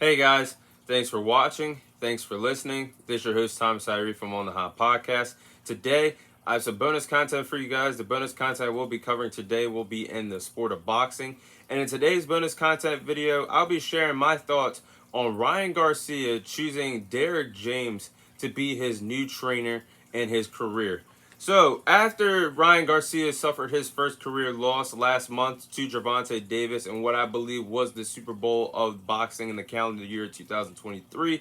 Hey guys, thanks for watching. Thanks for listening. This is your host Tom Siree from On the Hot Podcast. Today, I have some bonus content for you guys. The bonus content we'll be covering today will be in the sport of boxing. And in today's bonus content video, I'll be sharing my thoughts on Ryan Garcia choosing Derrick James to be his new trainer in his career. So, after Ryan Garcia suffered his first career loss last month to Gervonta Davis in what I believe was the Super Bowl of boxing in the calendar year 2023,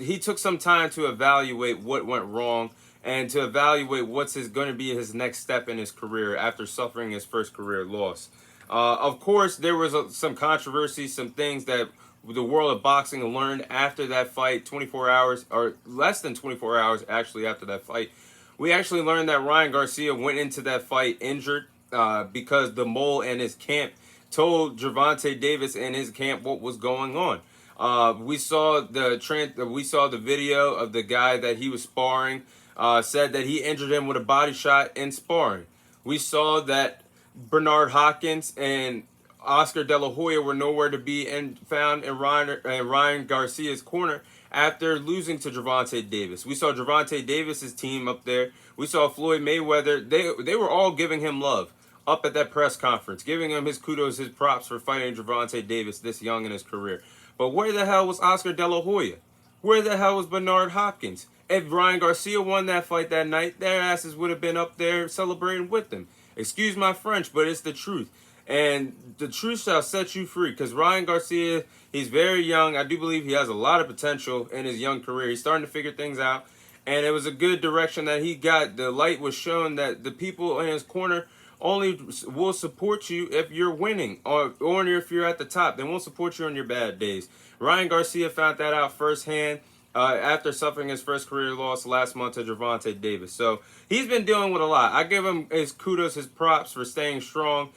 he took some time to evaluate what went wrong and to evaluate what's going to be his next step in his career after suffering his first career loss. Of course, there was some controversy, some things that the world of boxing learned after that fight, 24 hours, or less than 24 hours actually after that fight. We actually learned that Ryan Garcia went into that fight injured because the mole and his camp told Gervonta Davis and his camp what was going on. We saw the video of the guy that he was sparring, said that he injured him with a body shot in sparring. We saw that Bernard Hopkins and Oscar De La Hoya were nowhere to be found in Ryan Garcia's corner after losing to Gervonta Davis. We saw Gervonta Davis's team up there. We saw Floyd Mayweather. They were all giving him love up at that press conference, giving him his kudos, his props for fighting Gervonta Davis this young in his career. But where the hell was Oscar De La Hoya? Where the hell was Bernard Hopkins? If Ryan Garcia won that fight that night, their asses would have been up there celebrating with them. Excuse my French, but it's the truth. And the truth shall set you free, because Ryan Garcia, he's very young. I do believe he has a lot of potential in his young career. He's starting to figure things out, and it was a good direction that he got. The light was shown that the people in his corner only will support you if you're winning or if you're at the top. They won't support you on your bad days. Ryan Garcia found that out firsthand after suffering his first career loss last month to Gervonta Davis. So he's been dealing with a lot. I give him his kudos, his props for staying strong.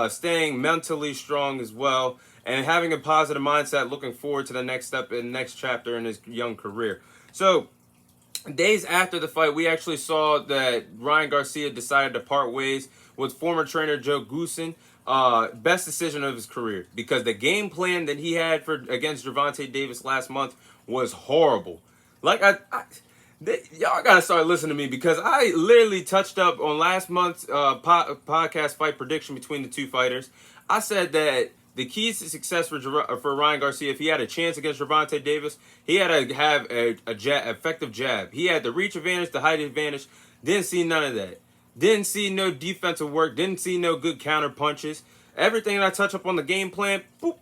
Staying mentally strong as well, and having a positive mindset, looking forward to the next step and next chapter in his young career. So, days after the fight, we actually saw that Ryan Garcia decided to part ways with former trainer Joe Goossen. Best decision of his career, because the game plan that he had against Gervonta Davis last month was horrible. Y'all gotta start listening to me, because I literally touched up on last month's podcast fight prediction between the two fighters. I said that the keys to success for Ryan Garcia, if he had a chance against Gervonta Davis, he had to have a effective jab. He had the reach advantage, the height advantage. Didn't see none of that. Didn't see no defensive work. Didn't see no good counter punches. Everything that I touch up on the game plan, boop.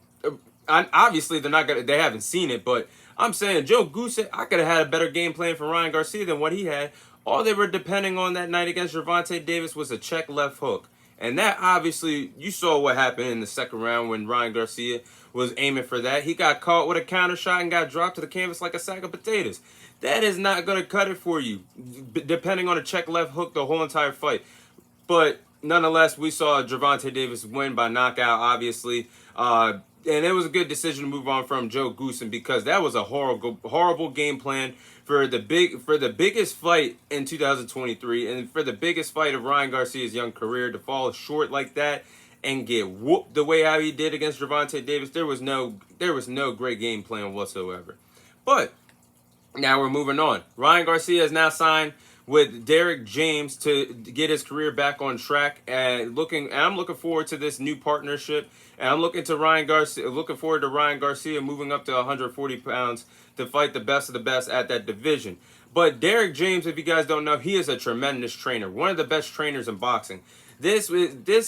Obviously, they haven't seen it, but I'm saying Joe Goossen, I could have had a better game plan for Ryan Garcia than what he had. All they were depending on that night against Gervonta Davis was a check left hook. And that, obviously, you saw what happened in the second round when Ryan Garcia was aiming for that. He got caught with a counter shot and got dropped to the canvas like a sack of potatoes. That is not going to cut it for you, depending on a check left hook the whole entire fight. But nonetheless, we saw Gervonta Davis win by knockout, obviously. And it was a good decision to move on from Joe Goossen, because that was a horrible game plan for the biggest fight in 2023 and for the biggest fight of Ryan Garcia's young career, to fall short like that and get whooped the way how he did against Gervonta Davis. There was no great game plan whatsoever. But now we're moving on. Ryan Garcia has now signed with Derrick James to get his career back on track, and I'm looking forward to this new partnership. And I'm looking forward to Ryan Garcia moving up to 140 pounds to fight the best of the best at that division. But Derrick James, if you guys don't know, he is a tremendous trainer, one of the best trainers in boxing. This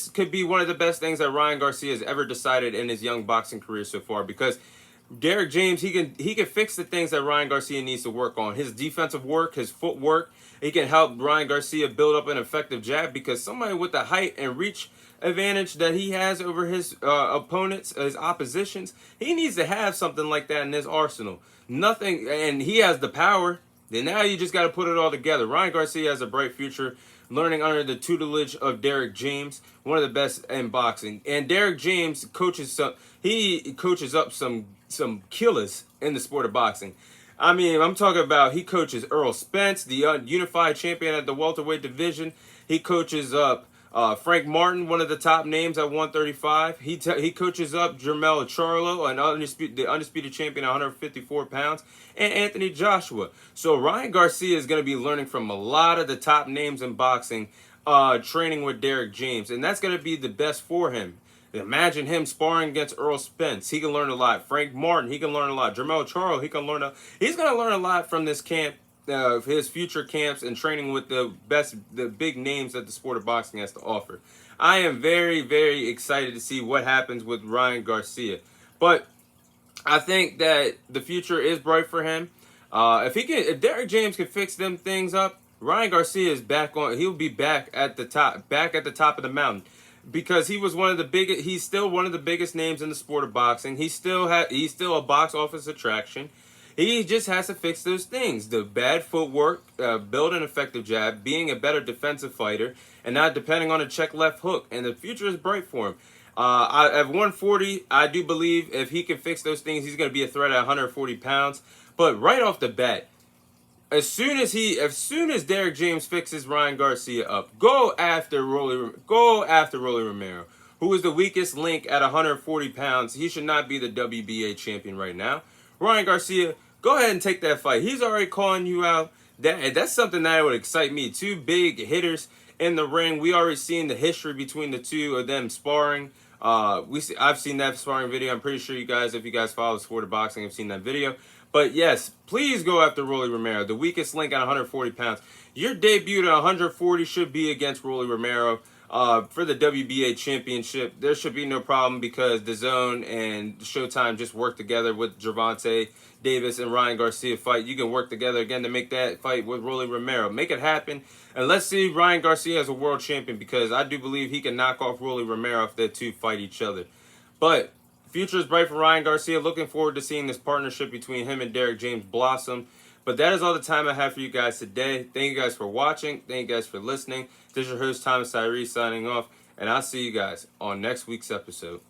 could be one of the best things that Ryan Garcia has ever decided in his young boxing career so far, because Derrick James, he can fix the things that Ryan Garcia needs to work on. His defensive work, his footwork. He can help Ryan Garcia build up an effective jab, because somebody with the height and reach advantage that he has over his opponents, his oppositions, he needs to have something like that in his arsenal. Nothing, and he has the power. Then now you just got to put it all together. Ryan Garcia has a bright future learning under the tutelage of Derrick James, one of the best in boxing. And Derrick James coaches up some killers in the sport of boxing. I mean, I'm talking about, he coaches Earl Spence, the unified champion at the welterweight division. He coaches up Frank Martin, one of the top names at 135. He coaches up Jermell Charlo, the undisputed champion at 154 pounds, and Anthony Joshua. So Ryan Garcia is going to be learning from a lot of the top names in boxing, training with Derrick James, and that's going to be the best for him. Imagine him sparring against Earl Spence. He can learn a lot. Frank Martin, he can learn a lot. Jermell Charlo, he's going to learn a lot from this camp, his future camps and training with the big names that the sport of boxing has to offer. I am very, very excited to see what happens with Ryan Garcia. But I think that the future is bright for him. If Derrick James can fix them things up, Ryan Garcia is he'll be back at the top of the mountain. Because he was he's still one of the biggest names in the sport of boxing. He's still a box office attraction. He just has to fix those things. The bad footwork, build an effective jab, being a better defensive fighter, and not depending on a check left hook. And the future is bright for him. At 140, I do believe if he can fix those things, he's going to be a threat at 140 pounds. But right off the bat, as soon as Derrick James fixes Ryan Garcia up, go after Rolly Romero, who is the weakest link at 140 pounds. He should not be the WBA champion right now. Ryan Garcia, go ahead and take that fight. He's already calling you out. That's something that would excite me. Two big hitters in the ring. We already seen the history between the two of them sparring. I've seen that sparring video. I'm pretty sure you guys, if you guys follow the sport of boxing, have seen that video. But yes, please go after Rolly Romero, the weakest link at 140 pounds. Your debut at 140 should be against Rolly Romero for the WBA championship. There should be no problem because DAZN and Showtime just work together with Gervonta Davis and Ryan Garcia fight. You can work together again to make that fight with Rolly Romero. Make it happen. And let's see Ryan Garcia as a world champion because I do believe he can knock off Rolly Romero if the two fight each other. But future is bright for Ryan Garcia. Looking forward to seeing this partnership between him and Derrick James blossom. But that is all the time I have for you guys today. Thank you guys for watching. Thank you guys for listening. This is your host, Thomas Tyree, signing off. And I'll see you guys on next week's episode.